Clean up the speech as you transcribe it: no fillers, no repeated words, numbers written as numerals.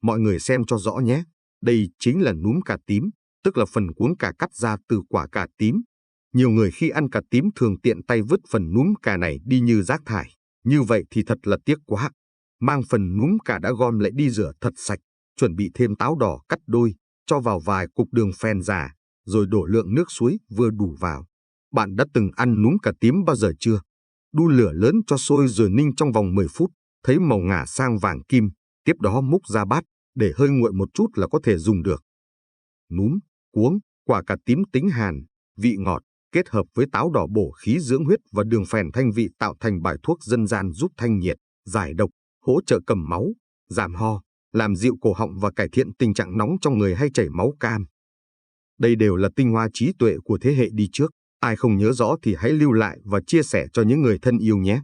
Mọi người xem cho rõ nhé. Đây chính là núm cà tím, tức là phần cuống cà cắt ra từ quả cà tím. Nhiều người khi ăn cà tím thường tiện tay vứt phần núm cà này đi như rác thải. Như vậy thì thật là tiếc quá. Mang phần núm cà đã gom lại đi rửa thật sạch, chuẩn bị thêm táo đỏ cắt đôi, cho vào vài cục đường phèn già, rồi đổ lượng nước suối vừa đủ vào. Bạn đã từng ăn núm cà tím bao giờ chưa? Đun lửa lớn cho sôi rồi ninh trong vòng 10 phút, thấy màu ngả sang vàng kim, tiếp đó múc ra bát, để hơi nguội một chút là có thể dùng được. Núm, cuống, quả cà tím tính hàn, vị ngọt, kết hợp với táo đỏ bổ khí dưỡng huyết và đường phèn thanh vị tạo thành bài thuốc dân gian giúp thanh nhiệt, giải độc, hỗ trợ cầm máu, giảm ho, làm dịu cổ họng và cải thiện tình trạng nóng trong người hay chảy máu cam. Đây đều là tinh hoa trí tuệ của thế hệ đi trước. Ai không nhớ rõ thì hãy lưu lại và chia sẻ cho những người thân yêu nhé.